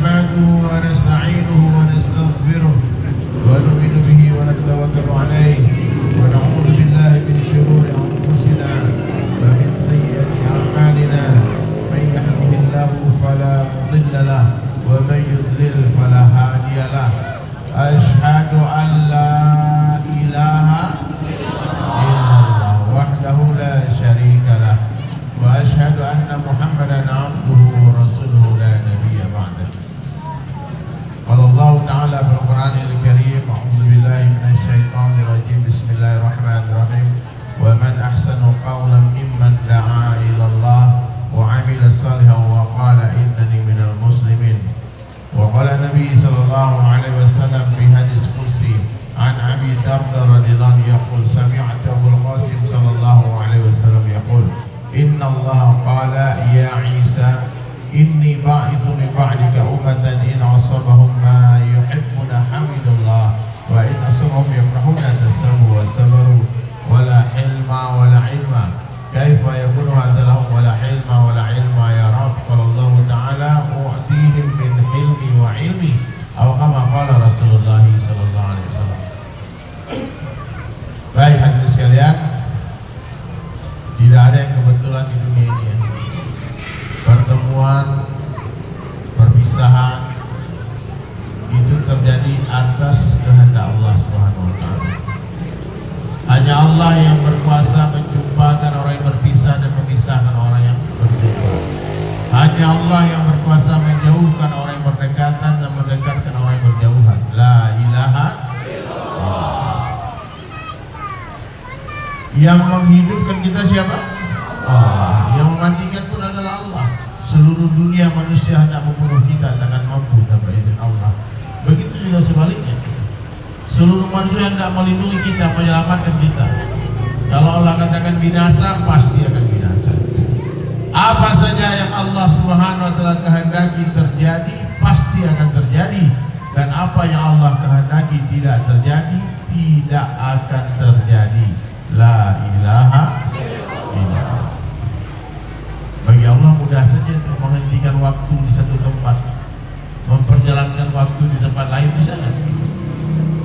نحمده ونستعينه ونستغفره ونؤمن به ونتوكل عليه ونعوذ بالله من شرور أنفسنا ومن سيئات أعمالنا من يهده الله فلا مضل له ومن يضلل فلا هادي له أشهد أن لا إله إلا الله وحده لا شريك له وأشهد أن محمدا عبده ورسوله لا نبي بعده. قال الله تعالى في القرآن الكريم: أعوذ بالله من الشيطان الرجيم بسم الله الرحمن الرحيم ومن أحسن قولا ممن دعا إلى الله وعمل صالحا وقال إنني من المسلمين. وقال النبي صلى الله عليه وسلم في حديث قدسي عن أبي الدرداء رضي الله عنه يقول: سمعت أبو القاسم صلى الله عليه وسلم يقول: إن الله قال يا عيسى إني باعث من بعدك أمة إن أصابهم ما يحبون حمدوا الله وإن أصابهم يفرحون تسبوا وصبروا ولا حلم ولا علم. كيف يكون هذا لهم ولا حلم ولا علم يا رب؟ قال الله تعالى: أعطيهم من حلمي وعلمي أو كما قال رسول الله صلى الله عليه وسلم. Baik hadirin sekalian, tidak ada yang kebetulan di dunia ini. Pertemuan, perpisahan itu terjadi atas kehendak Allah Subhanahu wa taala. Hanya Allah yang berkuasa menjumpakan orang yang berpisah dan memisahkan orang yang berjumpa. Hanya Allah yang berkuasa menjauhkan orang yang berdekatan dan mendekatkan orang yang berjauhan. La ilaha illallah. Yang menghidupkan kita siapa? Allah. Yang mematikan pun adalah Allah. Seluruh dunia manusia hendak membunuh kita takkan mampu tanpa izin Allah. Begitu juga sebaliknya. Seluruh manusia hendak melindungi kita, menyelamatkan kita. Kalau Allah katakan binasa, pasti akan binasa. Apa saja yang Allah Subhanahu wa taala kehendaki terjadi, pasti akan terjadi. Dan apa yang Allah kehendaki tidak terjadi, tidak akan terjadi. La ilaha illallah. Bagi Allah mudah saja untuk menghentikan waktu di satu tempat, memperjalankan waktu di tempat lain, bisa kan?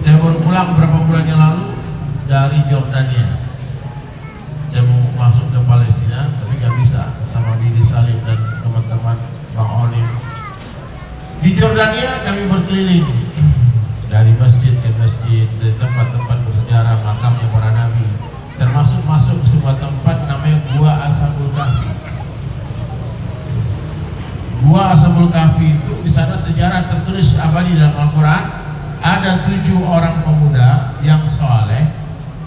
Saya baru pulang beberapa bulan yang lalu dari Jordania. Saya mau masuk ke Palestina, tapi nggak bisa sama Bidi Salim dan teman-teman Bang Olim. Di Jordania kami berkeliling dari masjid ke masjid, dari tempat-tempat bersejarah, makamnya para nabi, termasuk masuk ke sebuah tempat namanya Gua Ashabul Kahfi. Gua Ashabul Kahfi itu di sana sejarah tertulis abadi dalam Al-Quran. Ada 7 orang pemuda yang soleh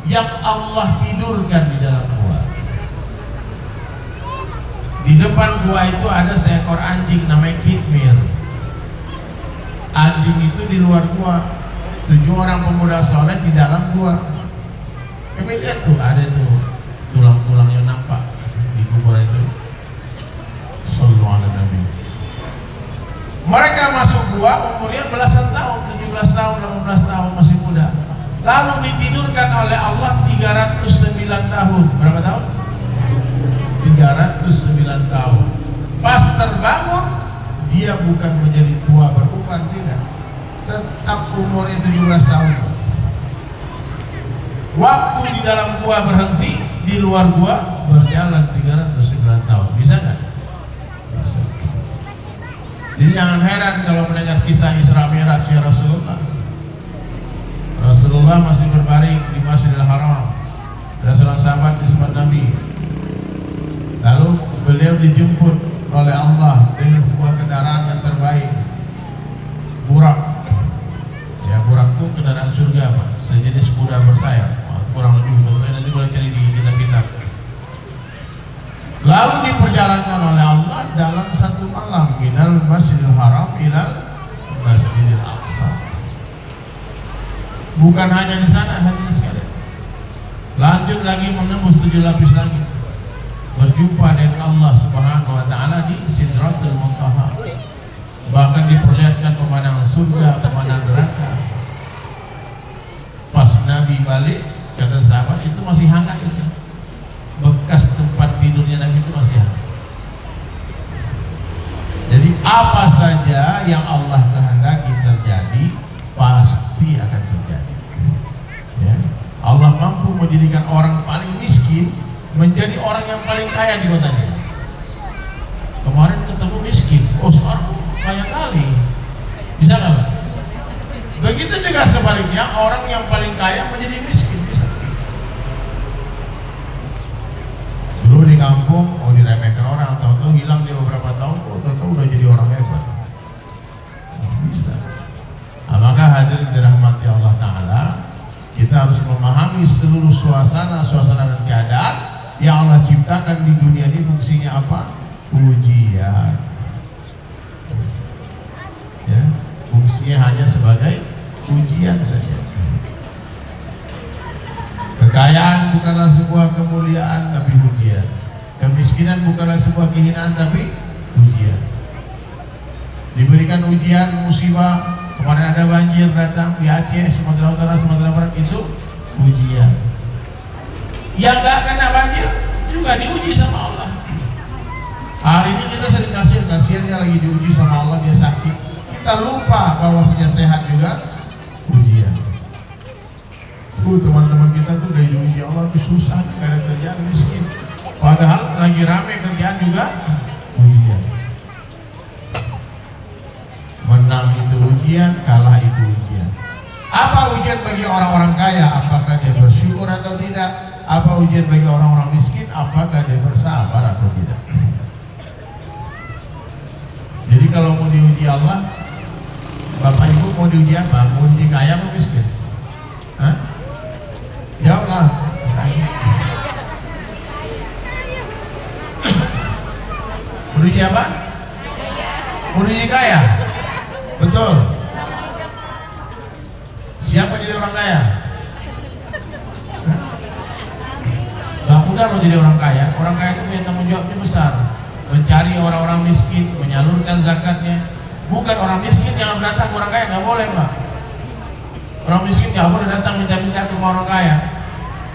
yang Allah tidurkan di dalam gua. Di depan gua itu ada seekor anjing namanya Kitmir. Anjing itu di luar gua. 7 orang pemuda soleh di dalam gua. Kami lihat tuh ada tuh tulang-tulang yang nampak di kuburan itu. Sallallahu alaihi Nabi. Mereka masuk gua umurnya belasan tahun, 17 tahun, 18 tahun, masih muda. Lalu ditidurkan oleh Allah 309 tahun. Berapa tahun? 309 tahun. Pas terbangun, dia bukan menjadi tua berubah, tidak. Tetap umurnya 17 tahun. Waktu di dalam gua berhenti, di luar gua berjalan 309 tahun. Bisa nggak? Bisa. Jadi jangan heran kalau mendengar kisah Isra Mi'raj ya Rasulullah. Rasulullah masih berbaring di Masjidil Haram. Ada seorang sahabat disebut Nabi. Lalu beliau dijemput oleh Allah dengan sebuah kendaraan yang terbaik, Burak. Ya, Burak itu kendaraan surga, Pak. Sejenis kuda bersayap. Kurang lebih betul. Nanti boleh cari di kitab-kitab. Lalu diperjalankan oleh Allah dalam satu malam minal Masjidil Haram ilal Masjidil Aqsa. Bukan hanya di sana, hadirin sekalian. Lanjut lagi menembus 7 lapis langit. Berjumpa dengan Allah Subhanahu wa taala di Sidratul Muntaha. Bahkan diperlihatkan pemandangan surga, pemandangan neraka. Pas Nabi balik, kata sahabat, itu masih hangat itu. Bekas tempat tidurnya Nabi itu masih hangat. Jadi Apa saja yang Allah kehendaki terjadi pasti akan terjadi. Ya. Allah mampu menjadikan orang paling miskin menjadi orang yang paling kaya di kotanya. Kemarin ketemu miskin, oh sekarang kaya kali. Bisa nggak, Pak? Begitu juga sebaliknya, orang yang paling kaya menjadi miskin. Bisa. Dulu di kampung, oh diremehkan orang, tahu-tahu hilang dia beberapa tahun, oh tahu-tahu udah jadi orang hebat. Bisa. Nah, maka hadirin dirahmati Allah Ta'ala, kita harus memahami seluruh suasana dan keadaan yang Allah ciptakan di dunia ini. Fungsinya apa? Ujian. Ya, fungsinya hanya sebagai ujian saja. Kekayaan bukanlah sebuah kemuliaan tapi ujian. Kemiskinan bukanlah sebuah kehinaan tapi ujian. Diberikan ujian, musibah. Kemarin ada banjir datang di Aceh, Sumatera Utara, Sumatera Barat, itu ujian. Yang gak kena banjir juga diuji sama Allah. Hari ini kita sering kasihan lagi diuji sama Allah, dia sakit. Kita lupa bahwasanya sehat juga ujian. Teman-teman kita tuh udah diuji Allah, tuh susah, gak ada kerjaan, miskin. Padahal lagi rame kerjaan juga ujian. Menang itu ujian, kalah itu ujian. Apa ujian bagi orang-orang kaya? Apakah dia bersyukur atau tidak? Apa ujian bagi orang-orang miskin? Apakah dia bersabar atau tidak? Jadi kalau mau diuji Allah, Bapak Ibu mau diuji apa? Mau diuji kaya atau miskin? Hah? Jawablah. Mau diuji apa? Mau diuji kaya? Betul. Siapa jadi orang kaya? Gak mudah loh jadi orang kaya. Orang kaya itu punya tanggung jawabnya besar. Mencari orang-orang miskin, menyalurkan zakatnya. Bukan orang miskin yang datang ke orang kaya, nggak boleh, Pak. Orang miskin nggak boleh datang minta-minta ke orang kaya.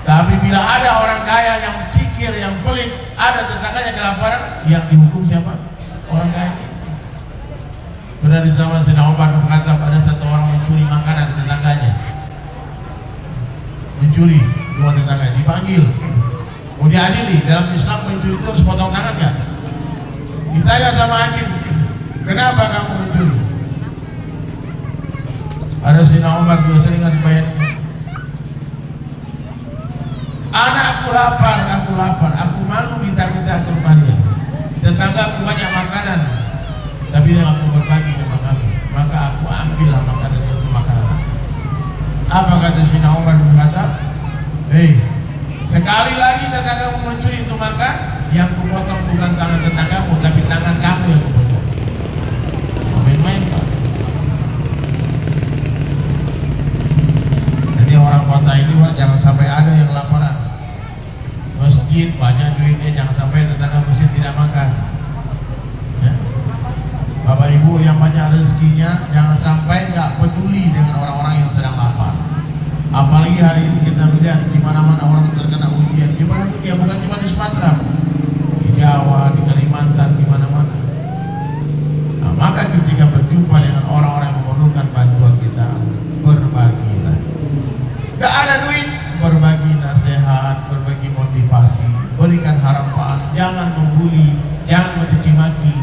Tapi bila ada orang kaya yang kikir, yang pelit, ada tetangganya kelaparan, yang dihukum siapa? Orang kaya. Benar di zaman Sayyidina Umar berkata, ada satu orang mencuri makanan tetangganya, mencuri rumah tetangga, dipanggil, mau diadili. Dalam Islam mencuri itu harus potong tangan ya. Ditanya sama hakim, kenapa kamu mencuri? Ada Sayyidina Umar juga sering bayar. Anakku lapar, aku malu minta-minta ke rumahnya. Tetangga aku banyak makanan, tapi yang aku berbagi sama kamu, maka aku ambillah makanan itu makanan. Apa kata Sayyidina Umar berkata? Hei, sekali lagi tetanggamu mencuri itu makan, yang kupotong bukan tangan tetanggamu, tapi tangan kamu yang kupotong. Main-main, Pak. Jadi orang kota ini, Pak, jangan sampai ada yang laparan. Masjid banyak duitnya, jangan sampai tetangga masjid tidak makan. Ya. Bapak Ibu yang banyak rezekinya, jangan sampai nggak peduli dengan orang-orang yang sedang lapar. Apalagi hari ini kita melihat di mana-mana orang terkena ujian. Di mana dia, bukan cuma di Sumatera, di Jawa, di Kalimantan, di mana-mana. Nah, maka ketika berjumpa dengan orang-orang yang memerlukan bantuan kita, berbagilah. Tidak ada duit, berbagi nasihat, berbagi motivasi, berikan harapan, jangan membuli, jangan mencaci maki.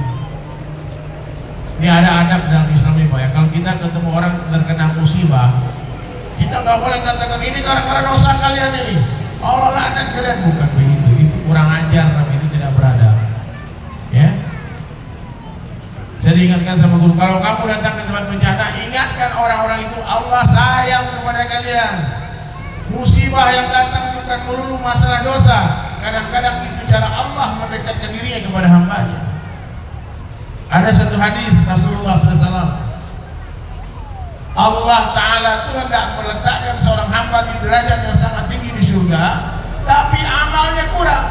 Ini ada adab dalam Islam ini, Pak, ya. Kalau kita ketemu orang terkena musibah, kita nggak boleh katakan ini gara-gara dosa kalian ini, Allah laknat kalian. Bukan begitu, itu kurang ajar, tapi itu tidak beradab. Ya, saya diingatkan sama guru, kalau kamu datang ke tempat bencana, ingatkan orang-orang itu Allah sayang kepada kalian. Musibah yang datang bukan melulu masalah dosa, kadang-kadang itu cara Allah mendekatkan dirinya kepada hambanya. Ada satu hadis Rasulullah SAW, Allah Ta'ala itu hendak meletakkan seorang hamba di derajat yang sangat tinggi di surga, tapi amalnya kurang.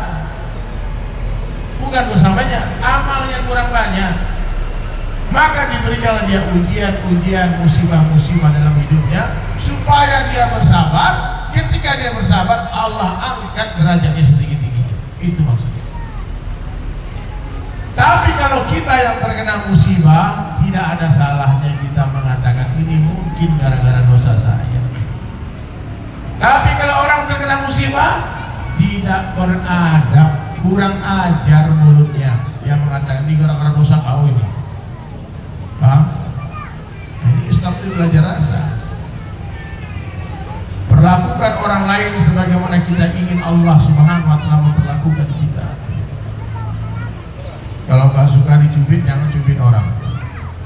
Bukan dosa banyak, amalnya kurang banyak. Maka diberikan dia ujian-ujian, musibah-musibah dalam hidupnya, supaya dia bersabar. Ketika dia bersabar, Allah angkat derajatnya setinggi-tingginya. Itu maksudnya. Tapi kalau kita yang terkena musibah, tidak ada salahnya kita mengatakan ini mungkin gara-gara dosa saya. Tapi kalau orang terkena musibah, tidak beradab, kurang ajar mulutnya, yang mengatakan ini gara-gara dosa kau ini. Paham? Ini Islam itu belajar rasa. Perlakukan orang lain sebagaimana kita ingin Allah Subhanahu wa Ta'ala memperlakukan kita. Kalau nggak suka dicubit, jangan cubit orang.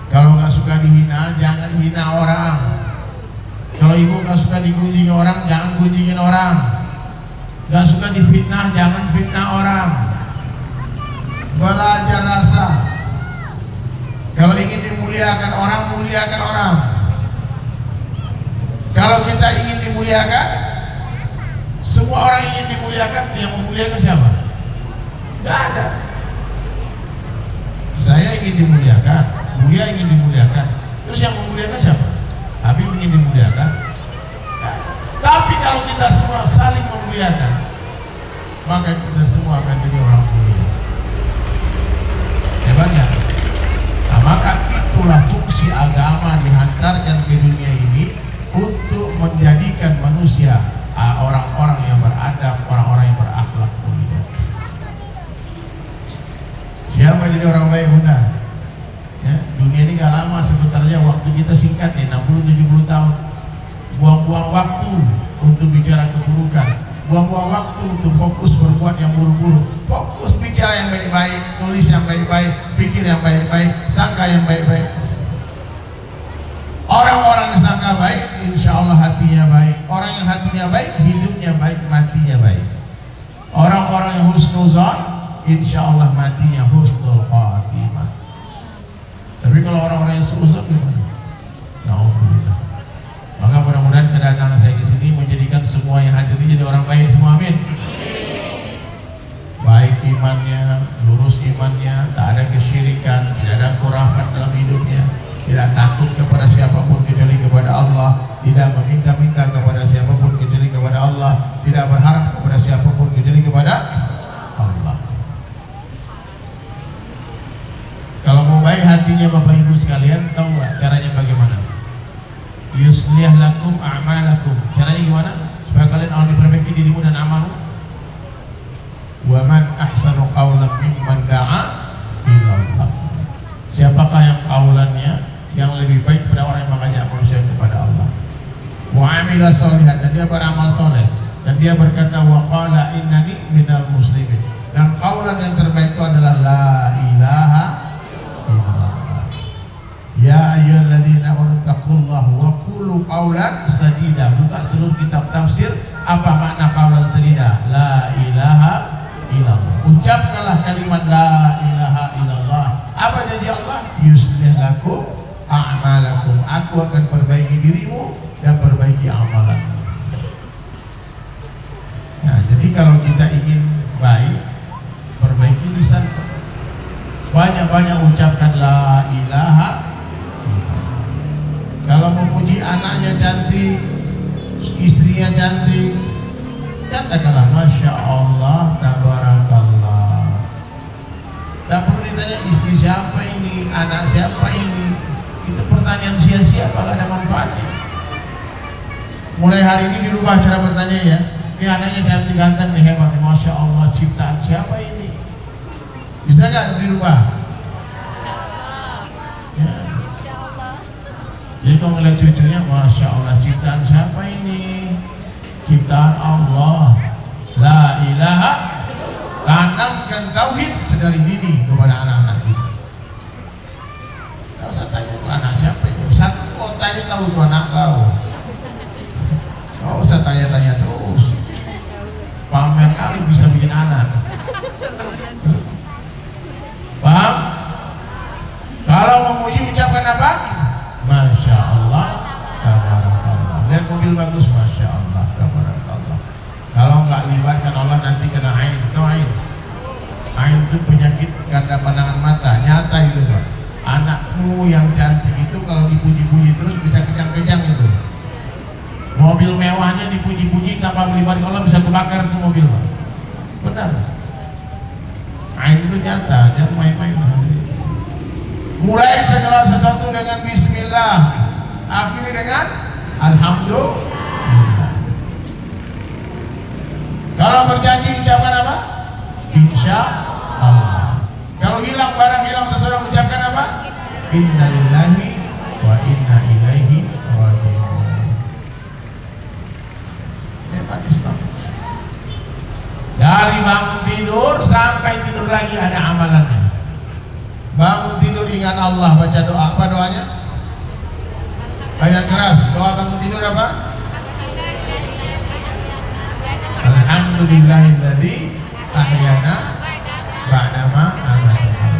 Kalau nggak suka dihina, jangan hina orang. Kalau ibu nggak suka digunjingi orang, jangan gunjingin orang. Nggak suka difitnah, jangan fitnah orang. Belajar rasa. Kalau ingin dimuliakan orang, muliakan orang. Kalau kita ingin dimuliakan, semua orang ingin dimuliakan, yang memuliakan siapa? Nggak ada. Saya ingin dimuliakan, Buya ingin dimuliakan. Terus yang memuliakan siapa? Habib ingin dimuliakan. Tapi kalau kita semua saling memuliakan, maka kita semua akan jadi orang mulia. Hebatnya. Nah, maka itulah fungsi agama dihantarkan ke dunia ini untuk menjadikan manusia orang-orang yang beradab, orang-orang yang berakhlak mulia. Siapa jadi orang baik Bunda? Ya, dunia ini gak lama, sebentar aja, waktu kita singkat nih, 60-70 tahun. Buang-buang waktu untuk bicara keburukan, buang-buang waktu untuk fokus berbuat yang buruk-buruk. Fokus bicara yang baik-baik, tulis yang baik-baik, pikir yang baik-baik, sangka yang baik-baik. Orang-orang yang sangka baik, insya Allah hatinya baik. Orang yang hatinya baik, hidupnya baik, matinya baik. Orang-orang yang husnuzon, insya Allah matinya husnul khatimah. Tapi kalau orang-orang yang suuzon gimana? Nauzubillah. Maka mudah-mudahan kedatangan saya ke sini menjadikan semua yang hadir ini jadi orang baik semua, amin. Baik imannya, lurus imannya, tak ada kesyirikan, tidak ada khurafat dalam hidupnya, tidak takut kepada siapapun kecuali kepada Allah, tidak meminta-minta kepada siapapun kecuali kepada Allah, tidak berharap kepada siapapun kecuali kepada Allah. Kalau mau baik hatinya Bapak Ibu sekalian, tahu nggak caranya bagaimana? Yuslih lakum a'malakum. Caranya gimana? Supaya kalian Allah diperbaiki dirimu dan amalmu. Wa man ahsanu qawlan mimman da'a ila Allah. Siapakah yang qaulannya yang lebih baik pada orang yang mengajak manusia kepada Allah? Wa amila sholihan, dan dia beramal soleh, dan dia berkata wa qala innani minal muslimin. Dan qaulan yang terbaik itu adalah la ilaha illallah. Ya ayyuhalladzina amanu taqullaha wa qulu qaulan sadida. Buka seluruh kitab tafsir, apa makna qaulan sadida? La ilaha illallah. Ucapkanlah kalimat la ilaha illallah. Apa janji Allah? Yuslih lakum a'malakum. Aku akan perbaiki dirimu dan perbaiki amalanmu. Nah, jadi kalau kita ingin baik, perbaiki lisan. Banyak-banyak ucapkan la ilaha. Kalau memuji anaknya cantik, istrinya cantik, katakanlah Masya Allah, Tabarakallah. Tak perlu ditanya istri siapa ini, anak siapa ini. Itu pertanyaan sia-sia, kalau ada manfaatnya. Mulai hari ini dirubah cara bertanya ya. Ini anaknya cantik, ganteng, nih, hebat, Masya Allah, ciptaan siapa ini? Bisa nggak dirubah? Ya. Jadi kalau ngeliat cucunya, Masya Allah, ciptaan siapa ini? Ciptaan Allah. La ilaha. Tanamkan tauhid sedari dini kepada anak-anak kita. Gak usah tanya itu anak siapa itu. Satu kota ini tahu itu anak kau. Gak usah tanya-tanya terus. Pamer kali bisa bikin anak. Paham? Kalau memuji ucapkan apa? Masya Allah, Tabarakallah. Lihat mobil bagus, Masya Allah, Tabarakallah. Kalau nggak libatkan Allah nanti kena ain. Tahu ain? Ain itu penyakit karena pandangan mata. Nyata itu Pak. Anakmu yang cantik itu kalau dipuji-puji terus bisa kejang-kejang itu. Mobil mewahnya dipuji-puji tanpa melibatkan Allah bisa kebakar itu mobil Pak. Benar. itu nyata, jangan main-main. Mulai segala sesuatu dengan bismillah, akhiri dengan alhamdulillah. Kalau berjanji ucapkan apa? Insya Allah. Kalau hilang barang, hilang seseorang, ucapkan apa? Inna lillahi wa inna ilaihi raji'un. Hebat Islam. Dari bangun tidur sampai tidur lagi ada amalannya. Bangun tidur ingat Allah, baca doa. Apa doanya? Yang keras. Doa bangun tidur apa? Alhamdulillahilladzi ahyana ba'dama amatana.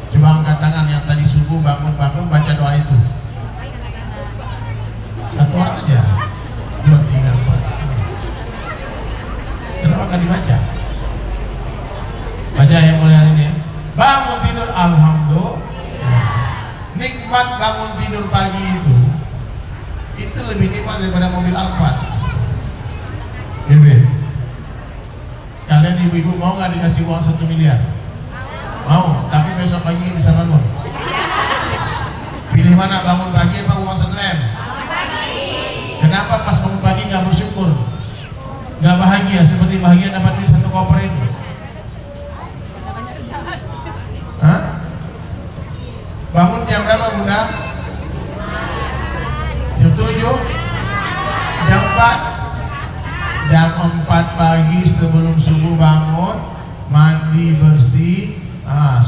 Coba angkat tangan yang tadi subuh bangun-bangun baca doa itu. Satu orang aja. 2, 3, 4. Kenapa kan dibaca? Baca yang mulai hari ini ya. Bangun tidur alhamdulillah. Nikmat bangun tidur pagi itu lebih nikmat daripada mobil Alphard. Bebe, kalian ibu-ibu mau nggak dikasih uang 1 miliar? Mau, tapi besok pagi bisa bangun. Pilih mana, bangun pagi apa uang 1 M? Kenapa pas bangun pagi nggak bersyukur, nggak bahagia seperti bahagia dapat duit 1 koper itu? Hah? Bangun jam berapa bunda? Jam 7? Jam 4? Jam 4 pagi sebelum subuh bangun, mandi bersih.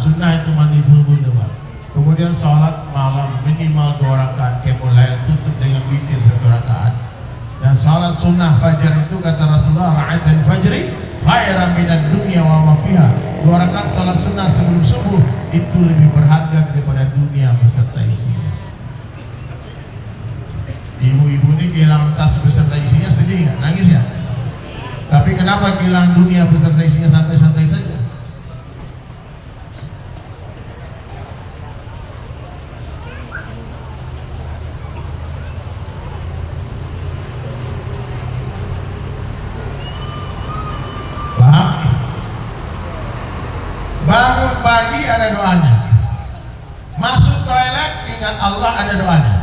Sunnah itu mandi dulu Pak. Kemudian sholat malam minimal 2 rakaat qiyamul lail, tutup dengan witir 1 rakaat. Dan sholat sunnah fajar itu kata Rasulullah, ra'aitul fajri khairan minad dunya wa ma fiha. 2 rakaat sholat sunnah sebelum subuh itu lebih berharga daripada dunia beserta isinya. Ibu-ibu ini kehilangan tas beserta isinya, sedih nggak? Nangis ya? Tapi kenapa kehilangan dunia beserta isinya santai-santai saja? Paham? Bangun pagi ada doanya. Masuk toilet ingat Allah ada doanya.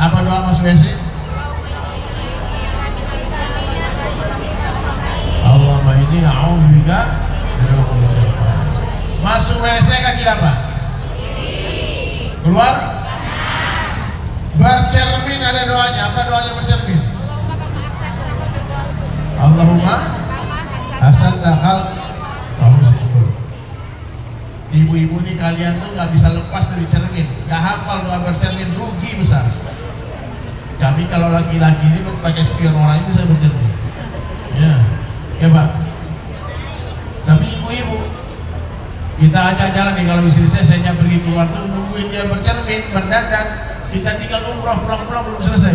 Apa doa masuk WC? Allahumma inni a'udzubika min syaitan. Masuk WC kaki apa? Keluar? Bercermin ada doanya. Apa doanya bercermin? Allahumma asanta khalq. Ibu-ibu ini kalian tuh nggak bisa lepas dari cermin, nggak hafal doa bercermin, rugi besar. Kami kalau laki-laki ini pakai spion orang itu bisa bercermin. Ya Pak. Tapi ibu-ibu, kita ajak jalan nih, kalau istri saya pergi keluar tuh nungguin dia bercermin, berdandan, kita tinggal umrah pulang-pulang belum selesai.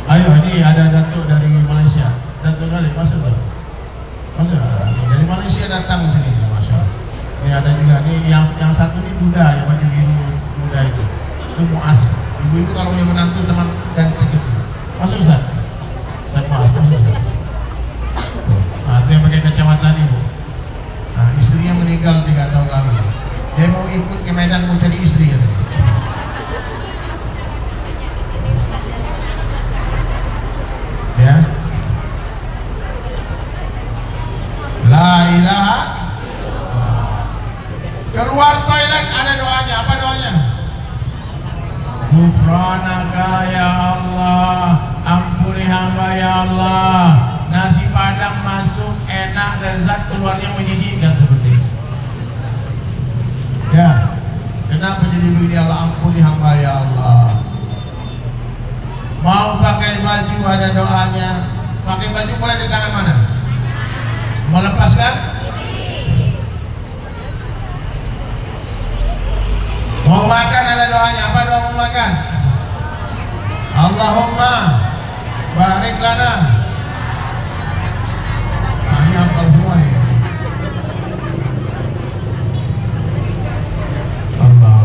Ayo, ini ada datuk dari Malaysia, datuk kali masuk tuh. Masuk, dari Malaysia datang ke sini, masya Allah. Ini ada juga nih yang satu ini Buddha, yang baju biru Buddha itu Muas. Ibu itu kalau punya menantu teman dan sedikit. Masuk Ustaz. Ustaz maaf, masuk Ustaz. Nah, itu yang pakai kacamata nih Bu. Nah, istrinya meninggal 3 tahun lalu. Dia mau ikut ke Medan mau cari istri ya. Ya. La ilaha. Keluar toilet ada doanya. Apa doanya? Ghufranaka ya Allah, ampuni hamba ya Allah. Nasi padang masuk enak, lezat, keluarnya menjijikkan seperti itu. Ya, kenapa jadi begini? Allah ampuni hamba ya Allah. Mau pakai baju ada doanya. Pakai baju mulai di tangan mana? Melepaskan? Mau makan ada doanya. Apa doa mau makan? Allahumma barik lana. Nah, ini hafal semua nih. Allah.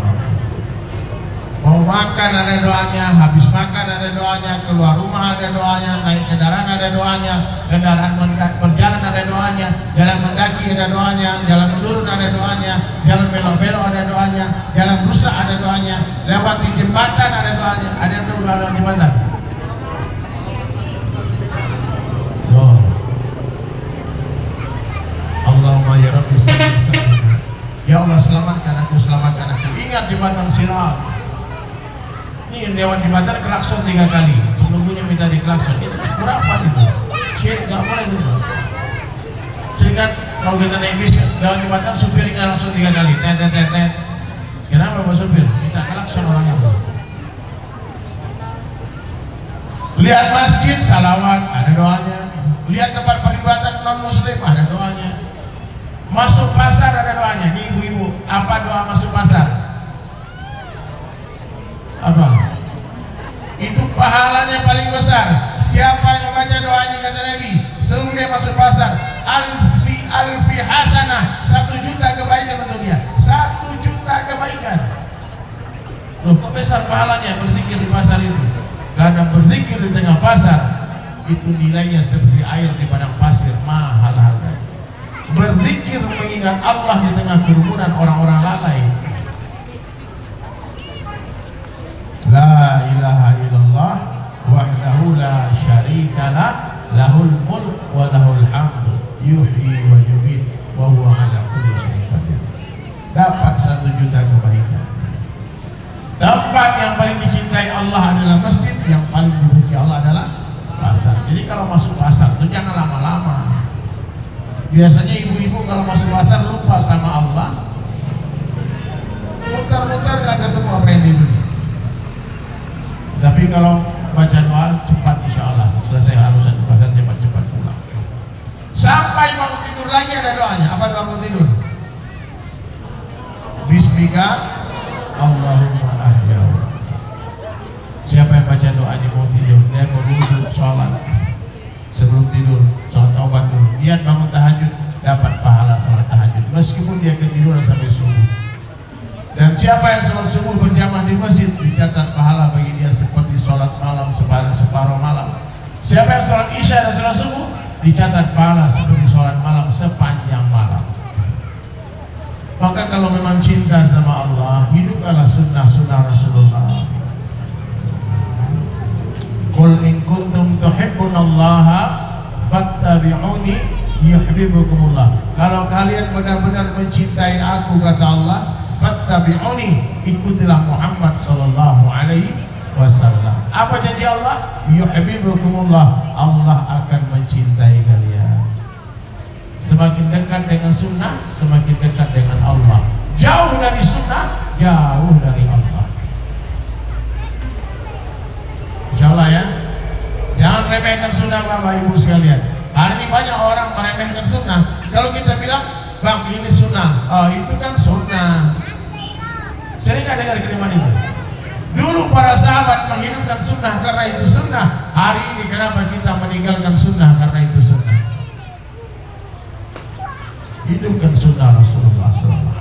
Mau makan ada doanya, habis makan ada doanya, keluar rumah ada doanya, naik kendaraan ada doanya, kendaraan berjalan ada doanya, jalan mendaki ada doanya, jalan menurun ada doanya, jalan belok-belok ada doanya, jalan rusak ada doanya, lewati jembatan ada doanya. Ada yang tahu doa jembatan? Oh. Allahumma ya Rabbi ya Allah selamatkan aku, selamatkan aku. Ingat jembatan Sirat. Ini lewat jembatan klakson 3 kali. Penunggunya minta diklakson. Itu berapa itu? Syed nggak boleh itu. Sehingga kalau kita naik bis lewat jembatan, supir nggak langsung 3 kali. Tet. Kenapa Pak supir? Minta klakson orangnya. Lihat masjid, salawat, ada doanya. Lihat tempat peribadatan non muslim, ada doanya. Masuk pasar ada doanya. Nih ibu-ibu, apa doa masuk pasar? Apa? Itu pahalanya paling besar. Siapa yang membaca doa ini kata Nabi, sebelum dia masuk pasar, alfi hasanah, 1 juta kebaikan untuk dia. 1 juta kebaikan. Loh, kok besar pahalanya berzikir di pasar itu? Karena berzikir di tengah pasar itu nilainya seperti air di padang pasir, mahal harganya. Berzikir mengingat Allah di tengah kerumunan orang-orang lalai. La ilaha illallah wahdahu la syarikalah, lahul mulk wa lahul hamdu, yuhyi wa yumiit wa huwa ala kulli syai'in qadir. Dapat 1 juta kebaikan. Tempat yang paling dicintai Allah adalah masjid, yang paling dibenci Allah adalah pasar. Jadi kalau masuk pasar itu jangan lama-lama. Biasanya ibu-ibu kalau masuk pasar lupa sama Allah, muter-muter gak ketemu apa yang dibeli. Tapi kalau baca doa cepat, insya Allah selesai urusan di pasar, cepat-cepat pulang. Sampai mau tidur lagi ada doanya. Apa doa mau tidur? Bismika Allahumma ahya. Siapa yang baca doa ini mau tidur, dia mau duduk sholat sebelum tidur, sholat taubat dulu, dia bangun tahajud, dapat pahala sholat tahajud meskipun dia ketiduran sampai subuh. Dan siapa yang sholat subuh berjamaah di masjid, dicatat pahala bagi dia seperti sholat malam separuh malam. Siapa yang sholat isya dan sholat subuh, dicatat pahala seperti sholat malam sepanjang malam. Maka kalau memang cinta sama Allah, hidupkanlah sunnah-sunnah Rasulullah. Qul in kuntum tuhibbunallaha fattabi'uni yuhibbukumullah. Kalau kalian benar-benar mencintai aku, kata Allah, fattabi'uni, ikutilah Muhammad sallallahu alaihi wasallam. Apa janji Allah? Yuhibbukumullah, Allah akan mencintai kalian. Semakin dekat dengan sunnah, semakin dekat dengan Allah. Jauh dari sunnah, jauh dari Allah. Insyaallah ya. Jangan remehkan sunnah Bapak Ibu sekalian. Hari ini banyak orang meremehkan sunnah. Kalau kita bilang, Bang ini sunnah, oh itu kan sunnah. Sering nggak dengar kalimat itu? Dulu para sahabat menghidupkan sunnah karena itu sunnah. Hari ini kenapa kita meninggalkan sunnah karena itu sunnah? Hidupkan sunnah Rasulullah SAW.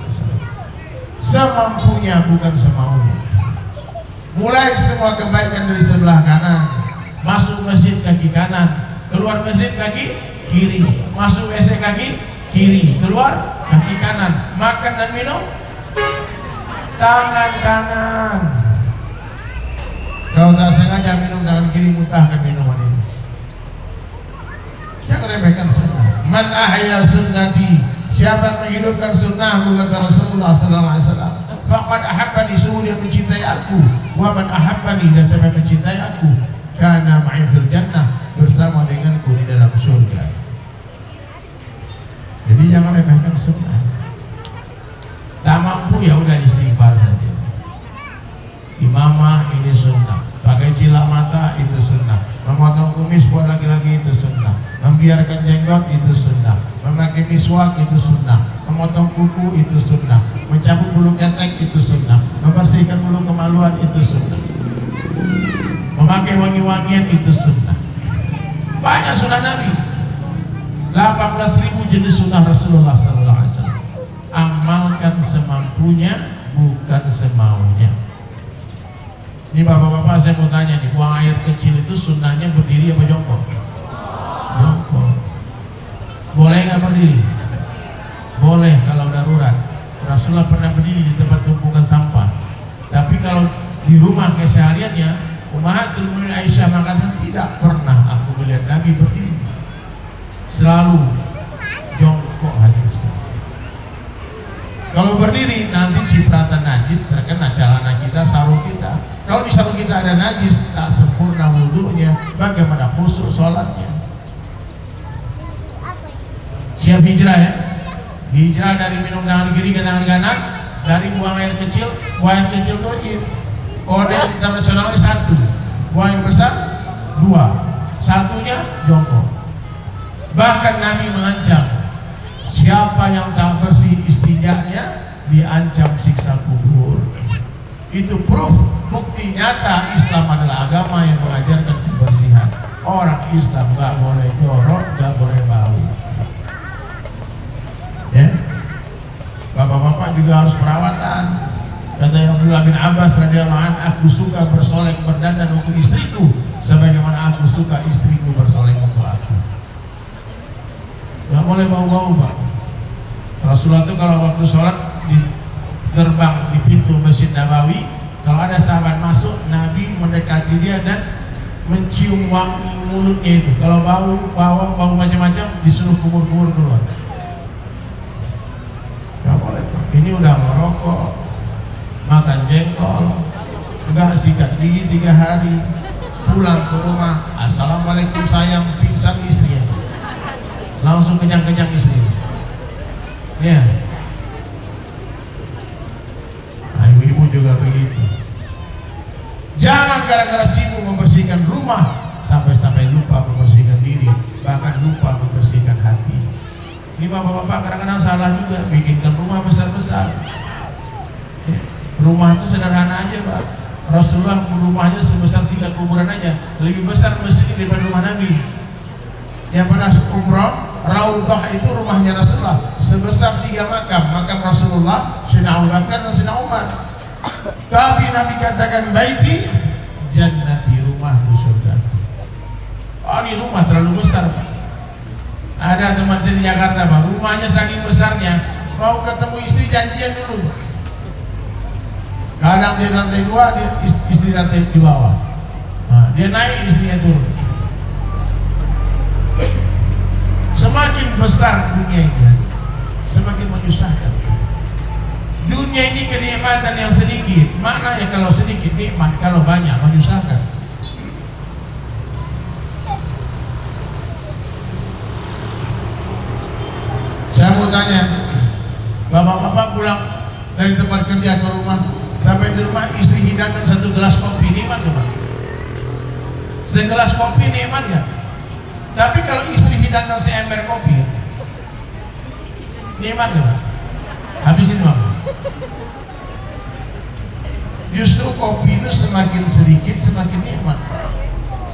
Semampunya, bukan semaunya. Mulai semua kebaikan dari sebelah kanan. Masuk masjid kaki kanan, keluar masjid kaki kiri. Masuk WC kaki kiri, keluar kaki kanan. Makan dan minum tangan kanan. Kalau tak sengaja minum tangan kiri, muntahkan minuman ini. Jangan remehkan sunnah. Man ahya sunnati, siapa menghidupkan sunnahku, kata Rasulullah sallallahu alaihi wasallam, faqad ahabbani, sungguh dia mencintai aku. Wa man ahabbani, dan siapa mencintai aku, kana ma'i fil jannah, bersama denganku di dalam surga. Jadi jangan remehkan sunnah. Tak mampu ya udah istighfar saja. Imamah ini sunnah, pakai cilak mata itu sunnah, memotong kumis buat laki-laki itu sunnah, membiarkan jenggot itu sunnah, memakai miswak itu sunnah, memotong kuku itu sunnah, mencabut bulu ketek itu sunnah, membersihkan bulu kemaluan itu sunnah, memakai wangi-wangian itu sunnah. Banyak sunnah Nabi. 18.000 jenis sunnah Rasulullah SAW. Amalkan semampunya, bukan semaunya. Ini bapak-bapak saya mau tanya nih, buang air kecil itu sunnahnya berdiri apa jongkok? Jongkok. Boleh nggak berdiri? Boleh kalau darurat. Rasulullah pernah berdiri di tempat tumpukan sampah. Tapi kalau di rumah kesehariannya, Ummahatul Mukminin Aisyah mengatakan tidak pernah aku melihat Nabi berdiri, selalu jongkok hadisnya. Kalau berdiri nanti cipratan najis terkena celana kita, sarung kita. Kalau di sarung kita ada najis, tak sempurna wudhunya, bagaimana khusyuk sholatnya. Siap hijrah ya? Hijrah dari minum tangan kiri ke tangan kanan, dari buang air kecil. Buang air kecil itu kode internasionalnya 1, buang air besar 2, satunya jongkok. Bahkan Nabi mengancam, siapa yang tak bersih istinjanya diancam siksa kubur. Itu proof, bukti nyata Islam adalah agama yang mengajarkan kebersihan. Orang Islam nggak boleh jorok, nggak boleh bau. Ya, bapak-bapak juga harus perawatan. Kata Abdullah bin Abbas radhiyallahu anhu, aku suka bersolek berdandan untuk istriku sebagaimana aku suka istriku bersolek untuk aku. Nggak boleh bau-bau, Pak. Rasulullah itu kalau waktu sholat di gerbang di pintu Masjid Nabawi, kalau ada sahabat masuk, Nabi mendekati dia dan mencium wangi mulutnya itu. Kalau bau bawang, bau macam-macam, disuruh kumur-kumur keluar. Nggak boleh, Pak. Ini udah merokok, makan jengkol, enggak sikat gigi 3 hari, pulang ke rumah, assalamualaikum sayang, pingsan istrinya, langsung kenyang-kenyang istri. Ya, nah, ibu-ibu juga begitu. Jangan gara-gara sibuk membersihkan rumah sampai lupa membersihkan diri, bahkan lupa membersihkan hati. Ini bapak-bapak kadang-kadang salah juga, bikinkan rumah besar-besar. Ya. Rumah itu sederhana aja, Pak. Rasulullah rumahnya sebesar 3 kuburan aja, lebih besar masjid daripada rumah Nabi. Yang pernah umroh, Raudhah itu rumahnya Rasulullah sebesar 3 makam Rasulullah, Sayyidina Abu Bakar dan Sayyidina Umar. Tapi Nabi katakan baiti jannati, rumahku surga. Oh, ini rumah terlalu besar, Pak. Ada teman saya di Jakarta, Pak, rumahnya saking besarnya, mau ketemu istri janjian dulu. Kadang dia lantai 2, dia istri lantai di bawah. Nah, dia naik, istrinya turun. Semakin besar dunia ini, semakin menyusahkan. Dunia ini kenikmatan yang sedikit. Mana ya kalau sedikit nikmat, kalau banyak menyusahkan. Saya mau tanya, bapak-bapak pulang dari tempat kerja ke rumah, sampai di rumah istri hidangkan 1 gelas kopi, nikmat ya, Pak? Segelas kopi nikmat ya? Tapi kalau istri hidangkan seember kopi, nikmat ya, Pak? Habisin, Bang. Justru kopi itu semakin sedikit semakin nikmat.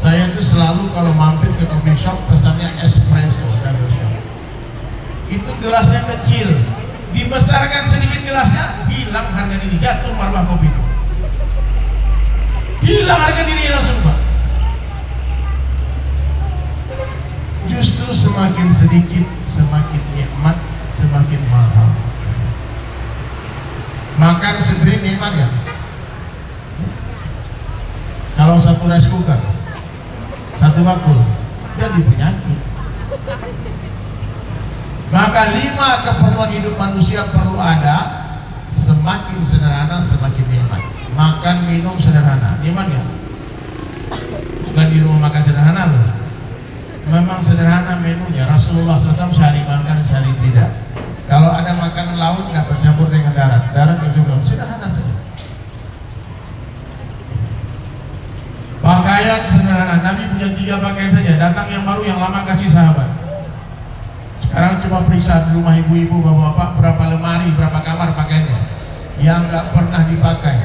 Saya itu selalu kalau mampir ke coffee shop pesannya espresso, double shot. Itu gelasnya kecil, dibesarkan sedikit gelasnya, hilang harga diri, jatuh marwah kopi itu. Hilang harga diri langsung, Pak. Justru semakin sedikit semakin nikmat, semakin mahal. Makan sepiring nikmat ya? Kalau 1 rice cooker, 1 bakul, jadi penyakit. Maka 5 keperluan hidup manusia perlu ada. Semakin sederhana semakin nikmat. Makan minum sederhana, nikmat ya? Bukan di rumah makan sederhana loh. Memang sederhana menunya. Rasulullah SAW sehari makan sehari tidak. Kalau ada makanan laut nggak bercampur dengan darat, darat itu sederhana saja. Pakaian sederhana. Nabi punya 3 pakaian saja. Datang yang baru, yang lama kasih sahabat. Sekarang coba periksa di rumah ibu-ibu, bapak-bapak, berapa lemari, berapa kamar pakaiannya yang nggak pernah dipakai.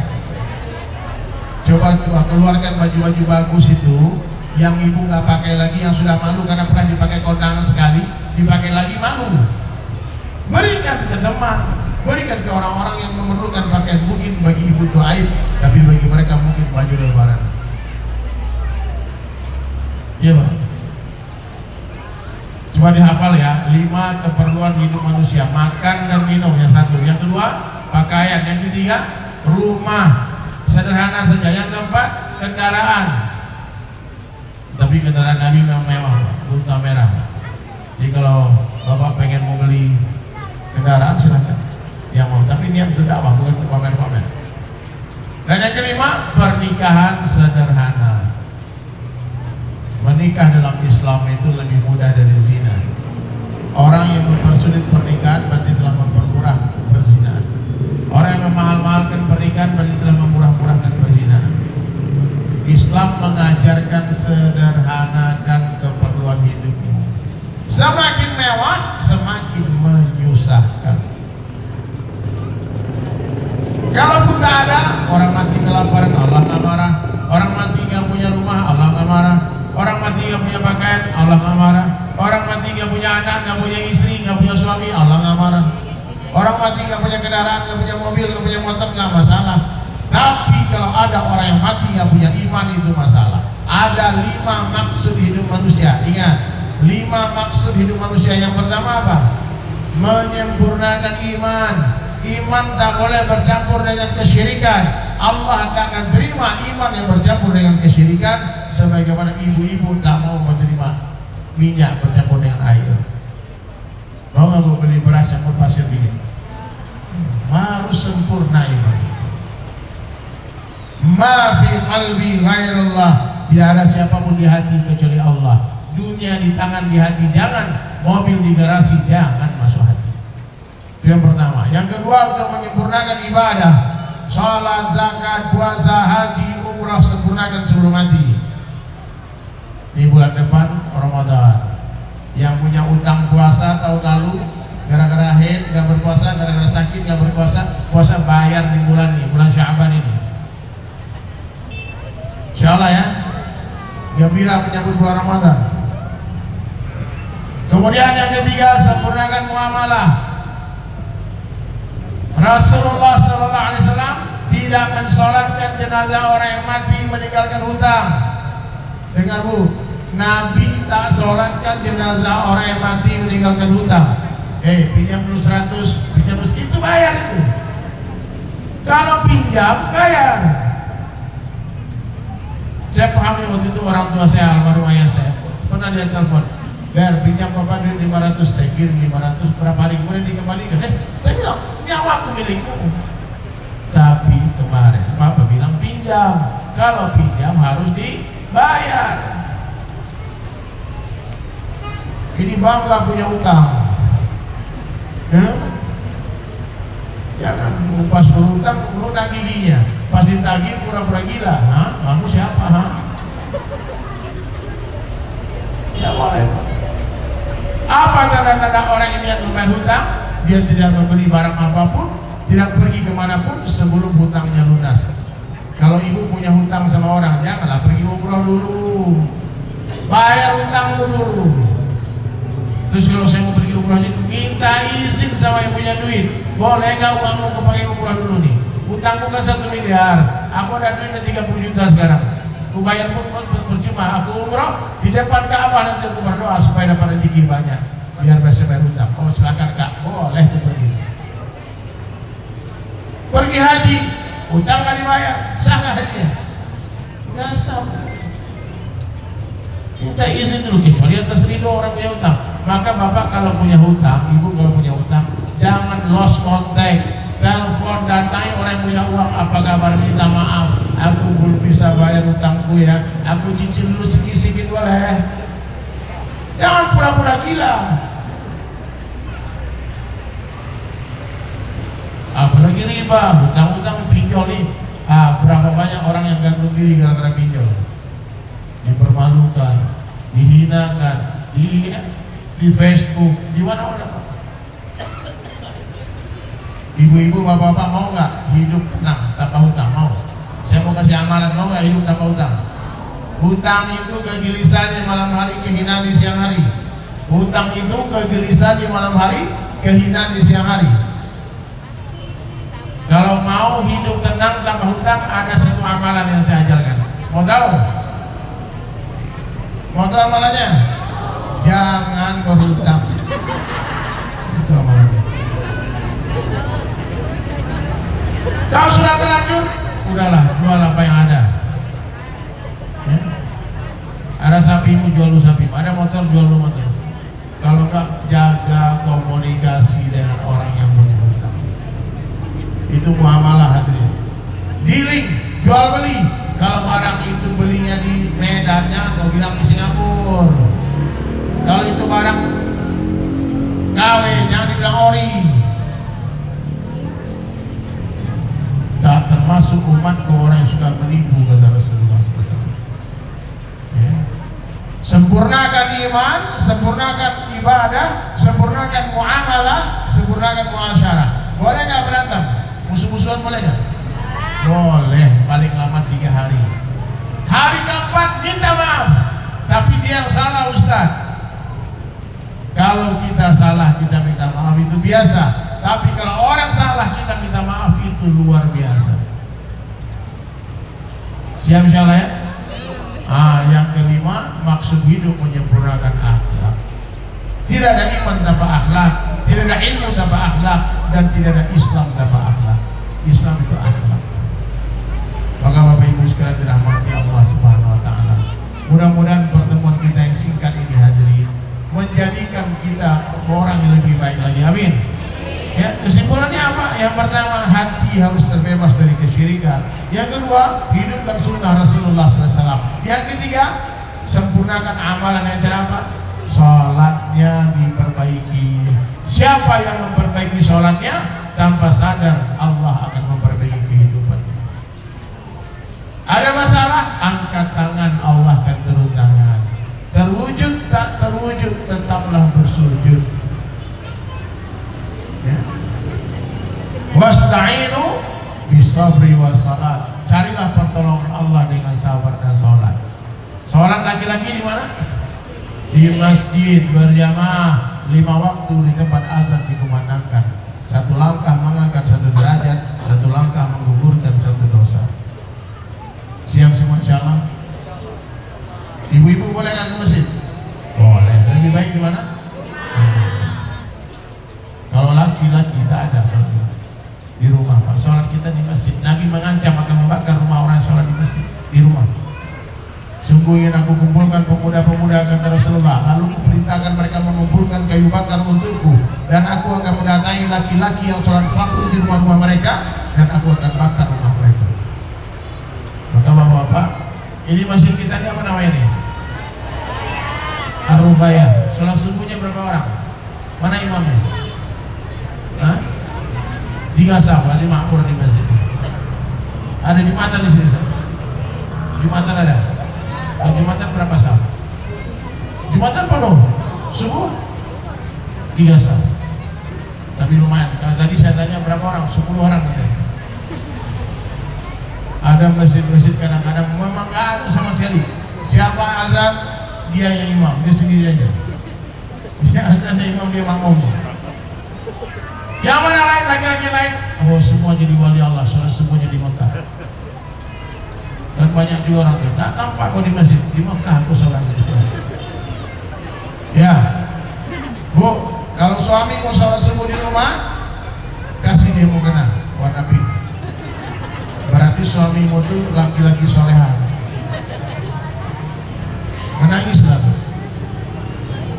Coba keluarkan baju-baju bagus itu, yang ibu nggak pakai lagi, yang sudah malu karena pernah dipakai kondangan sekali, dipakai lagi malu. Berikan ke teman, berikan ke orang-orang yang memerlukan pakaian. Mungkin bagi ibu itu aib, tapi bagi mereka mungkin baju lebaran. Iya Pak. Coba dihafal ya, 5 keperluan hidup manusia, makan dan minum yang satu, yang kedua pakaian, yang ketiga rumah, sederhana saja, yang keempat kendaraan. Tapi kendaraan Nabi memang mewah, unta merah. Jadi kalau Bapak pengen mau beli kendaraan silahkan, yang mau, tapi niat itu dakwah, bukan pamer-pamer. Dan yang kelima, pernikahan sederhana. Menikah dalam Islam itu lebih mudah dari zina. Orang yang mempersulit pernikahan berarti telah mempermurah perzinahan. Orang yang memahal-mahalkan pernikahan berarti telah memurah-murahkan perzinahan. Islam mengajarkan sederhanakan keperluan hidupmu. Semakin mewah, semakin menyusahkan. Kalaupun tak ada, orang mati kelaparan, Allah nggak marah. Orang mati nggak punya rumah, Allah nggak marah. Orang mati nggak punya pakaian, Allah nggak marah. Orang mati nggak punya anak, nggak punya istri, nggak punya suami, Allah nggak marah. Orang mati nggak punya kendaraan, nggak punya mobil, nggak punya motor, nggak masalah. Tapi kalau ada orang yang mati nggak punya iman, itu masalah. Ada 5 maksud hidup manusia. Ingat, 5 maksud hidup manusia. Yang pertama apa? Menyempurnakan iman. Iman tak boleh bercampur dengan kesyirikan. Allah tak akan terima iman yang bercampur dengan kesyirikan. Sebagaimana ibu-ibu tak mau menerima minyak bercampur dengan air. Mau nggak mau beli beras campur pasir dingin? Harus sempurna iman. Ma fi qalbi ghairullah. Tidak ada siapapun di hati kecuali Allah. Dunia di tangan, di hati jangan. Mobil di garasi jangan masuk hati. Itu yang pertama. Yang kedua, untuk menyempurnakan ibadah, salat, zakat, puasa, haji, umrah, sempurnakan sebelum mati. Di bulan depan Ramadan, yang punya utang puasa tahun lalu gara-gara haid nggak berpuasa, gara-gara sakit nggak berpuasa, puasa bayar di bulan ini, bulan Sya'ban ini. Insyaallah ya, gembira menyambut bulan Ramadan. Kemudian yang ketiga, sempurnakan muamalah. Rasulullah SAW tidak mensolatkan jenazah orang yang mati meninggalkan hutang. Dengar Bu, Nabi tak solatkan jenazah orang yang mati meninggalkan hutang. Pinjam dulu 100, pinjam dulu, itu bayar itu. Kalau pinjam, bayar. Saya pahami waktu itu orang tua saya, almarhum ayah saya, pernah dia telepon, "Ber, pinjam Bapak duit 500, saya kirim 500, berapa hari kemudian dikembalikan." Saya bilang, nyawa aku milikmu. Tapi kemarin Bapak bilang pinjam. Kalau pinjam harus dibayar. Ini bangga punya utang. Jangan pas berutang lunak giginya, pas ditagih pura-pura gila. Kamu siapa? Ya boleh. Apa tanda-tanda orang ini yang membayar hutang? Dia tidak membeli barang apapun, tidak pergi kemanapun sebelum hutangnya lunas. Kalau ibu punya hutang sama orang, janganlah pergi umroh dulu, bayar hutang dulu. Terus kalau saya mau pergi umroh itu, minta izin sama yang punya duit. Boleh nggak uangmu kepake umroh dulu nih? Hutangmu kan 1 miliar, aku ada duitnya 30 juta sekarang. Aku bayar pun percuma. Aku umroh di depan Ka'bah, nanti aku berdoa supaya dapat rezeki banyak, biar bisa bayar hutang. Oh silakan Kak, boleh tuh pergi. Pergi haji, hutang nggak dibayar, sah nggak hajinya? Nggak sah. Minta izin dulu, kecuali atas ridho orang punya hutang. Maka Bapak kalau punya hutang, Ibu kalau punya hutang, jangan lost contact. Telepon, datangi orang yang punya uang, apa kabar, minta maaf, aku belum bisa bayar hutangku ya, aku cicil dulu sedikit-sedikit boleh. Jangan pura-pura gila. Apalagi riba, hutang-hutang, pinjol nih. Berapa banyak orang yang gantung diri gara-gara pinjol, dipermalukan, dihinakan, di Facebook, di mana-mana. Ibu-ibu, bapak-bapak mau nggak hidup tenang tanpa hutang? Mau? Saya mau kasih amalan, mau nggak hidup tanpa hutang? Hutang itu kegelisahan di malam hari, kehinaan di siang hari. Hutang itu kegelisahan di malam hari, kehinaan di siang hari. Kalau mau hidup tenang tanpa tahu? Mau tahu amalannya? Jangan berhutang. Itu amalannya. Kalau sudah terlanjur, udahlah, jual apa yang ada. Ya. Ada sapimu, jual lu sapimu. Ada motor, jual lu motor. Kalau enggak, jaga komunikasi dengan orang yang berhutang. Itu muamalah hadirin. Dealing, jual beli. Kalau barang itu belinya di Medannya, atau bilang di Singapura. Kalau itu barang KW, jangan dibilang ori. Tak termasuk umatku orang yang suka menipu, kata Rasulullah SAW. Ya. Sempurnakan iman, sempurnakan ibadah, sempurnakan muamalah, sempurnakan muasyarah. Boleh nggak berantem? Musuh-musuhan boleh nggak? Boleh, paling lama 3 hari. Hari keempat minta maaf, tapi dia yang salah, Ustaz. Kalau kita salah kita minta maaf itu biasa, tapi kalau orang salah kita minta maaf itu luar biasa. Siap insyaallah ya. Yang kelima, maksud hidup menyempurnakan akhlak. Tidak ada iman tanpa akhlak, tidak ada ilmu tanpa akhlak, dan tidak ada Islam tanpa akhlak. Islam itu akhlak. Maka Bapak Ibu sekalian dirahmati Allah Subhanahu wa taala. Mudah-mudahan pertemuan kita yang singkat ini hadirin menjadikan kita orang yang lebih baik lagi. Amin. Ya, kesimpulannya apa? Yang pertama, hati harus terbebas dari kesyirikan. Yang kedua, hidupkan sunnah Rasulullah SAW. Yang ketiga, sempurnakan amalan. Yang terakhir, sholatnya diperbaiki. Siapa yang memperbaiki sholatnya, tanpa sadar Allah akan memperbaiki kehidupannya. Ada masalah, angkat tangan, Allah akan turun tangan. Terwujud tak terwujud, tetaplah bersujud. Ya. Wasta'inu bisabri wassalat. Carilah pertolongan Allah dengan sabar dan sholat. Sholat laki-laki di mana? Di masjid berjamaah 5 waktu di tempat azan dikumandangkan. 1 langkah mengangkat 1 derajat, 1 langkah menggugurkan 1 dosa. Siap semua insyaallah. Ibu-ibu boleh nggak ke masjid? Boleh. Lebih baik di mana? Kalau laki-laki tak ada sholat di rumah, Pak. Sholat kita di masjid. Nabi mengancam akan membakar rumah orang sholat di masjid, di rumah. Sungguh ingin aku kumpulkan pemuda-pemuda, kata Rasulullah, lalu kuperintahkan mereka mengumpulkan kayu bakar untukku, dan aku akan mendatangi laki-laki yang sholat fardu di rumah-rumah mereka, dan aku akan bakar rumah mereka. Maka bapak-bapak, ini masjid kita ini apa namanya ini? Ar-Rubaiyah. Sholat subuhnya berapa orang? Mana imamnya? Hah? 3 sah, berarti makmur di masjid. Ada Jumatan di sini. Jumatan ada? Kalau Jumatan berapa sah? Jumatan penuh. Subuh 3 sah. Tapi lumayan. Kalau tadi saya tanya berapa orang? 10 orang katanya. Ada masjid-masjid kadang-kadang memang nggak ada sama sekali. Siapa azan, dia yang imam, dia sendiri aja. Dia azan, dia imam, dia makmum. Yang mana lain, laki-laki lain? Oh, semua jadi wali Allah, semua jadi Mekah. Dan banyak juga orang tuh, nggak tampak kok di masjid, di Mekah aku sholat. Ya, Bu, kalau suami mau sholat subuh di rumah, kasih dia mukena warna pink. Berarti suamimu tuh laki-laki soleha. Menangislah tuh.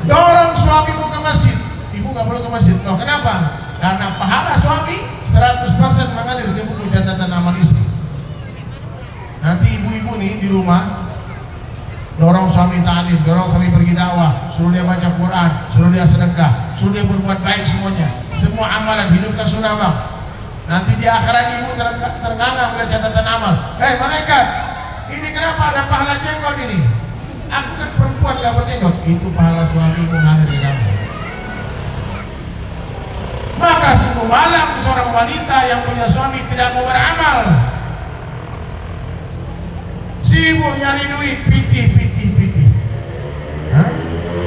Dorong suamimu ke masjid. Ibu nggak perlu ke masjid. Loh, kenapa? Karena pahala suami 100% mengalir ke buku catatan amal istri. Nanti ibu-ibu nih di rumah dorong suami ta'lim, dorong suami pergi dakwah, suruh dia baca Quran, suruh dia sedekah, suruh dia berbuat baik semuanya. Semua amalan hidupkan sunnah, Bang. Nanti di akhirat ibu terengah oleh catatan amal. Hei malaikat, ini kenapa ada pahala jenggot ini? Aku kan perempuan gak berjenggot. Itu pahala suami mengalir ke kamu. Maka sungguh malam seorang wanita yang punya suami tidak mau beramal, sibuk nyari duit, pitih.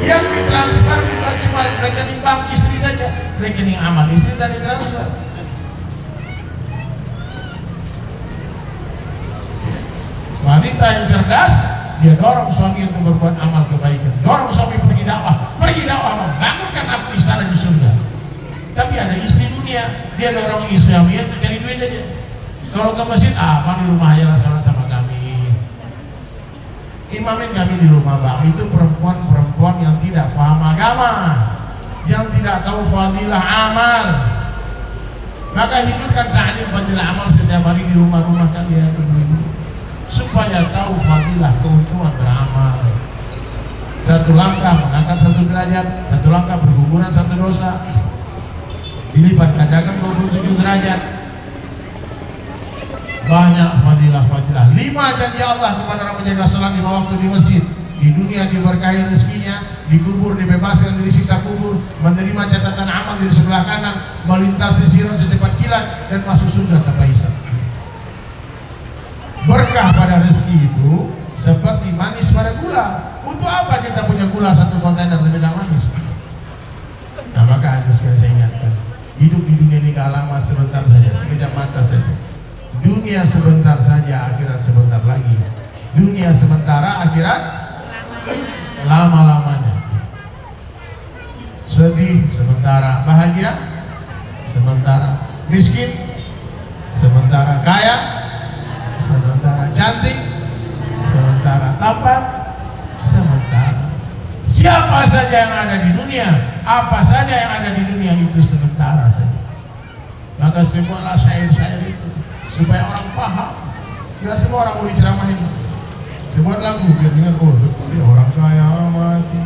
Yang ditransfer bukan cuma rekening bank istri saja, rekening amal istri tadi transfer. Wanita wanita yang cerdas, dia dorong suami untuk berbuat amal kebaikan, dorong suami pergi dakwah, bangunkan api istana di surga. Tapi ada istri dunia, dia dorong suaminya untuk cari duit aja. Kalau ke masjid, di rumah aja lah sholat sama kami, imamin kami di rumah bang. Itu perempuan-perempuan yang tidak paham agama, yang tidak tahu fadilah amal. Maka hidupkan ta'lim fadilah amal setiap hari di rumah-rumah kalian supaya tahu fadilah keuntungan beramal. Satu langkah mengangkat satu derajat, satu langkah berguguran satu dosa, dilipat gandakan 27 derajat. Banyak fadilah-fadilah. 5 janji Allah kepada orang menjaga salat 5 waktu di masjid. Di dunia diberkahi rezekinya, di kubur dibebaskan dari siksa kubur, menerima catatan amal dari sebelah kanan, melintasi sirat secepat kilat, dan masuk surga tanpa hisab. Berkah pada rezeki itu seperti manis pada gula. Untuk apa kita punya gula satu kontainer lebih tak manis? Nah, maka harus saya ingatkan, hidup di dunia ini gak lama, sebentar saja, sekejap mata saja. Dunia sebentar saja, akhirat sebentar lagi. Dunia sementara, akhirat lama-lamanya. Sedih sementara, bahagia sementara, miskin sementara, kaya sementara, cantik sementara, tampan sementara. Siapa saja yang ada di dunia, apa saja yang ada di dunia itu sementara saja. Maka semualah syair-syair itu supaya orang paham. Tidak semua orang boleh ceramahin. Sebuat lagu biar dengar, oh betul ya, orang kaya mati,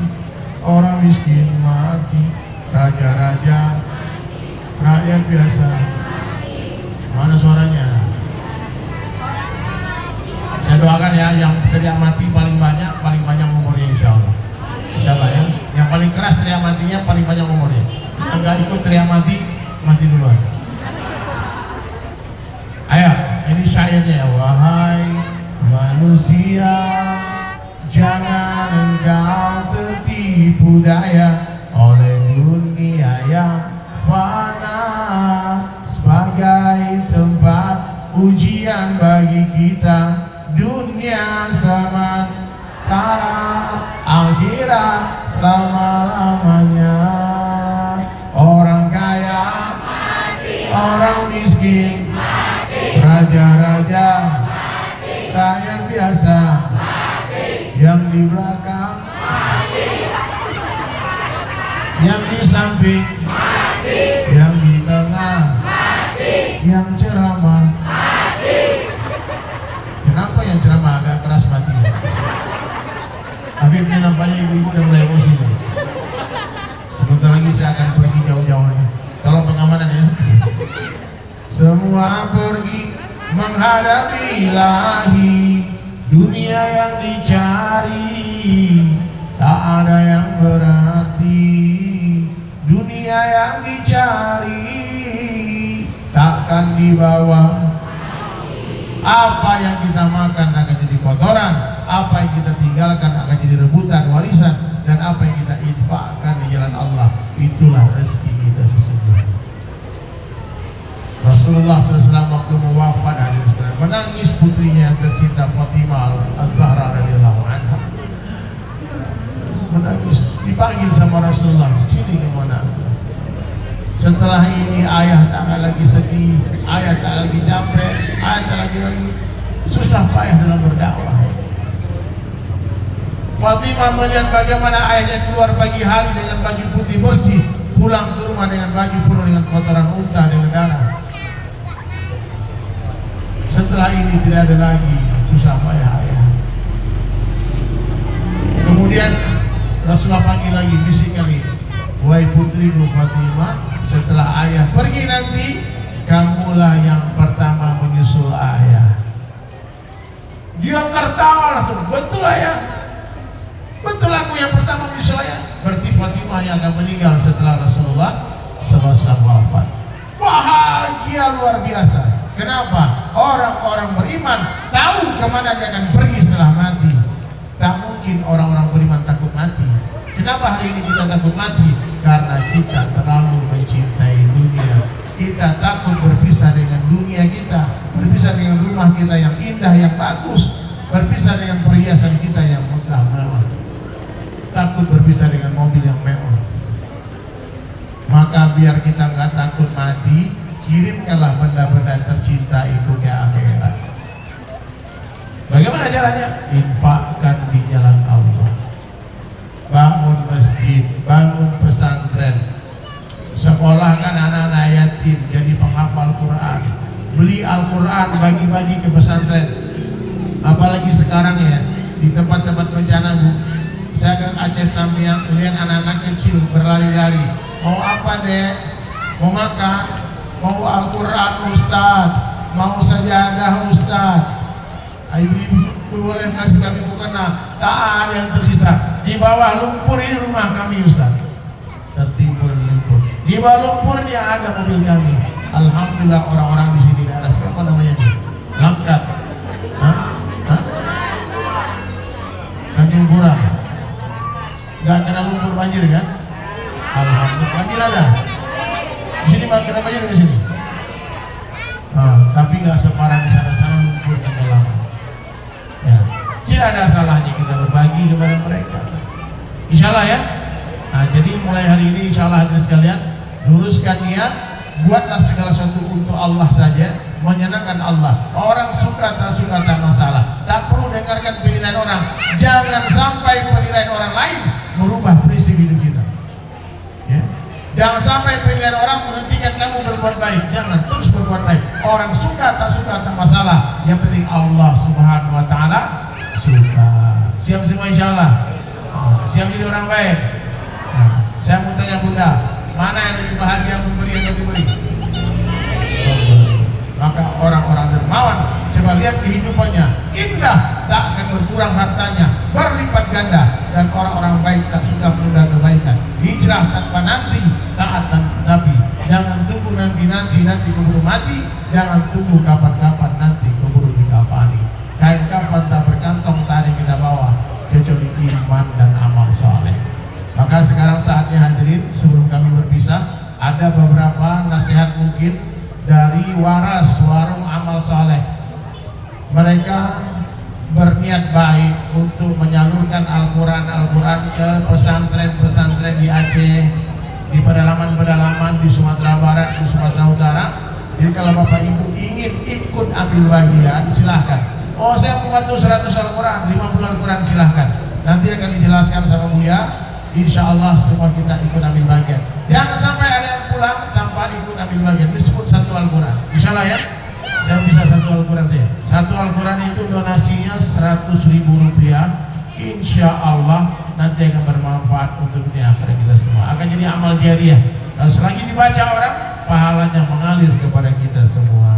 orang miskin mati, raja-raja, rakyat biasa. Mana suaranya? Saya doakan ya, yang teriak mati paling banyak umurnya insya Allah. Siapa ya? Yang paling keras teriak matinya paling banyak umurnya. Yang nggak ikut teriak mati duluan. Ayo, ini syairnya ya. Wahai manusia, jangan engkau tertipu daya oleh dunia yang fana, sebagai tempat ujian bagi kita. Dunia sementara, akhirat selama-lamanya. Orang kaya mati, orang miskin mati, raja-raja mati, rakyat biasa mati, yang di belakang mati, yang di samping mati, yang di tengah mati, yang ceramah mati. Kenapa yang ceramah agak keras mati? Habibnya nampaknya ibu-ibu udah mulai emosi nih. Sebentar lagi saya akan pergi jauh-jauh nih. Tolong pengamanan ya. Semua pergi menghadapi ilahi, dunia yang dicari tak ada yang berarti. Dunia yang dicari takkan dibawa. Apa yang kita makan akan jadi kotoran, apa yang kita tinggalkan akan jadi rebutan warisan, dan apa yang kita infakkan di jalan Allah, itulah rezeki kita sesungguhnya. Rasulullah SAW waktu wafat menangis putrinya yang tercinta Fatimah Az-Zahra radhiyallahu anha. Menangis, dipanggil sama Rasulullah, sini kemana? Setelah ini ayah tak lagi sedih, ayah tak lagi capek, ayah tak lagi susah payah dalam berdakwah. Fatimah melihat bagaimana ayahnya keluar pagi hari dengan baju putih bersih, pulang ke rumah dengan baju penuh dengan kotoran unta dengan darah. Setelah ini tidak ada lagi susah payah ayah. Kemudian Rasulullah panggil lagi, bisikkan ini, wahai putriku Fatimah, setelah ayah pergi nanti, kamulah yang pertama menyusul ayah. Dia tertawa langsung, betul ayah, betul aku yang pertama menyusul ayah. Berarti Fatimah yang akan meninggal setelah Rasulullah SAW wafat. Bahagia luar biasa. Kenapa? Orang-orang beriman tahu kemana dia akan pergi setelah mati. Tak mungkin orang-orang beriman takut mati. Kenapa hari ini kita takut mati? Karena kita terlalu mencintai dunia. Kita takut berpisah dengan dunia kita, berpisah dengan rumah kita yang indah, yang bagus. berpisah dengan perhiasan kita yang megah mewah, takut berpisah dengan mobil yang mewah. Maka biar kita nggak takut mati, kirimkanlah benda-benda tercinta itu ke akhirat. Bagaimana caranya? Infakkan di jalan Allah. Bangun masjid, bangun pesantren, sekolahkan anak-anak yatim jadi penghafal Quran, beli Al-Quran bagi-bagi ke pesantren. Apalagi sekarang ya, di tempat-tempat bencana Bu, saya ke Aceh Tamiang lihat anak-anak kecil berlari-lari. Mau apa dek? Mau makan? Mau Al-Quran Ustaz? Mau sajadah Ustaz? Ibu-ibu boleh kasih kami mukena? Tak ada yang tersisa. Di bawah lumpur ini rumah kami Ustaz, tertimbun lumpur. Di bawah lumpurnya ada mobil kami. Alhamdulillah orang-orang di sini ada siapa namanya nih? Langkat. Hah? Tanjung Pura. Gak kena lumpur banjir kan? Alhamdulillah banjir ada. Di sini gak kena banjir ke sini. Tapi gak separah di sana lumpur tenggelam. Ya, tidak ada salahnya kita berbagi kepada mereka. Insya Allah ya. Nah, jadi mulai hari ini insya Allah hadirin sekalian, luruskan niat, buatlah segala sesuatu untuk Allah saja, menyenangkan Allah. Orang suka tak suka tak masalah, tak perlu dengarkan penilaian orang. Jangan sampai penilaian orang lain merubah prinsip hidup kita. Ya. Jangan sampai penilaian orang menghentikan kamu berbuat baik. Jangan, terus berbuat baik. Orang suka tak masalah. Yang penting Allah Subhanahu Wa Taala suka. Siap semua insya Allah. Siap jadi orang baik. Saya mau tanya Bunda, mana yang lebih bahagia, memberi atau diberi? Maka orang-orang dermawan, coba lihat kehidupannya, indah, tak akan berkurang hartanya, berlipat ganda. Dan orang-orang baik tak suka menunda kebaikan. Hijrah tanpa nanti, taat tanpa tapi. Jangan tunggu nanti keburu mati. Jangan tunggu kapan-kapan nanti keburu dikafani. Kain kafan tak berkantong, tak ada yang kita bawa kecuali iman dan amal soleh. Maka sekarang saatnya hadirin, sebelum kami berpisah, ada beberapa nasihat mungkin dari waras warung amal soleh. Mereka berniat baik untuk menyalurkan Al-Quran ke pesantren-pesantren di Aceh, di pedalaman-pedalaman di Sumatera Barat, di Sumatera Utara. Jadi kalau Bapak Ibu ingin ikut ambil bagian, silahkan. Oh, saya membantu 100 Al-Quran, 50 Al-Quran, silahkan. Nanti akan dijelaskan sama Buya. Insya Allah semua kita ikut ambil bagian. Jangan sampai ada yang pulang tanpa ikut ambil bagian. Disebut satu Al-Quran. Insya Allah ya. Saya bisa satu Al-Quran saja. Satu Al-Quran itu donasinya Rp100.000. Insya Allah nanti akan bermanfaat untuk dunia akhirat kita semua. Akan jadi amal jariah. Dan selagi dibaca orang, pahalanya mengalir kepada kita semua.